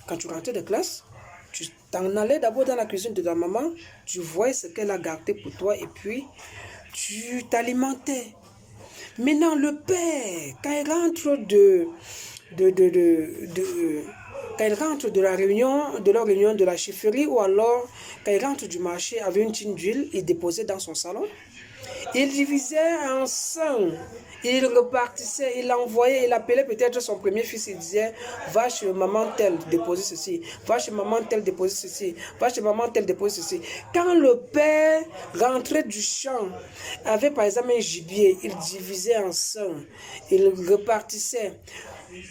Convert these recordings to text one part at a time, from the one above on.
Quand tu rentrais de classe, tu t'en allais d'abord dans la cuisine de ta maman, tu voyais ce qu'elle a gardé pour toi et puis tu t'alimentais. Maintenant, le père, quand il rentre quand il rentre de la réunion, de la chefferie, ou alors quand il rentre du marché avec une tine d'huile, il déposait dans son salon. Il divisait en 5. Il repartissait, il envoyait, il appelait peut-être son premier fils, il disait, va chez maman telle déposer ceci, va chez maman telle déposer ceci, va chez maman telle déposer ceci. Quand le père rentrait du champ, avait par exemple un gibier, il divisait en 5, il repartissait.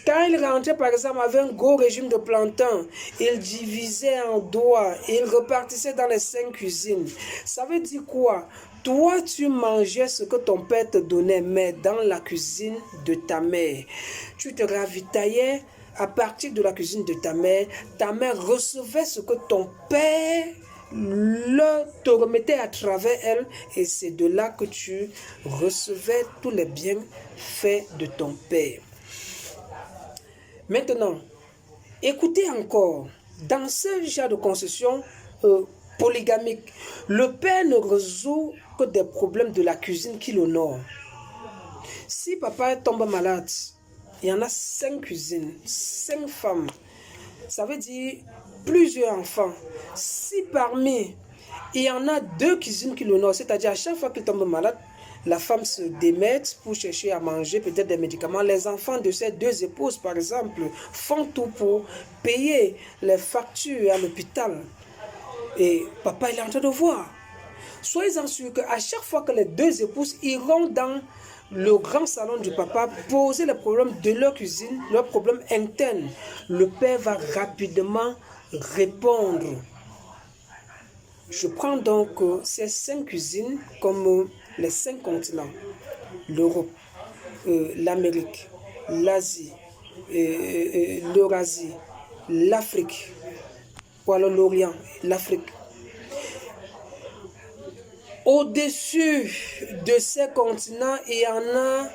Quand il rentrait par exemple avec un gros régime de plantain, il divisait en doigts, il repartissait dans les 5 cuisines. Ça veut dire quoi? Toi, tu mangeais ce que ton père te donnait, mais dans la cuisine de ta mère. Tu te ravitaillais à partir de la cuisine de ta mère recevait ce que ton père te remettait à travers elle, et c'est de là que tu recevais tous les bienfaits de ton père. Maintenant, écoutez encore, dans ce genre de concession polygamique, le père ne résout que des problèmes de la cuisine qui l'honore. Si papa tombe malade, il y en a 5 cuisines, 5 femmes. Ça veut dire plusieurs enfants. Si parmi, il y en a 2 cuisines qui l'honorent, c'est-à-dire à chaque fois qu'il tombe malade, la femme se démet pour chercher à manger peut-être des médicaments. Les enfants de ces 2 épouses, par exemple, font tout pour payer les factures à l'hôpital. Et papa, il est en train de voir. Soyez-en sûrs qu'à chaque fois que les 2 épouses iront dans le grand salon du papa poser les problèmes de leur cuisine, leurs problèmes internes, le père va rapidement répondre. Je prends donc ces 5 cuisines comme les 5 continents: l'Europe, l'Amérique, l'Asie, l'Eurasie, l'Afrique, ou alors l'Orient, l'Afrique. Au-dessus de ces continents, il y en a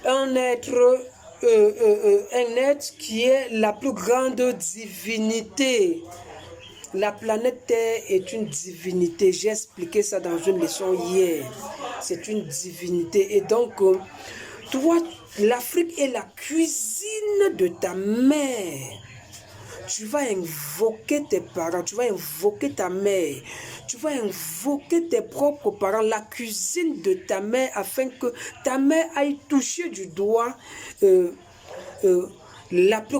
un être qui est la plus grande divinité. La planète Terre est une divinité. J'ai expliqué ça dans une leçon hier. C'est une divinité. Et donc, toi, l'Afrique est la cuisine de ta mère. Tu vas invoquer tes parents, tu vas invoquer ta mère, tu vas invoquer tes propres parents, la cuisine de ta mère, afin que ta mère aille toucher du doigt la plus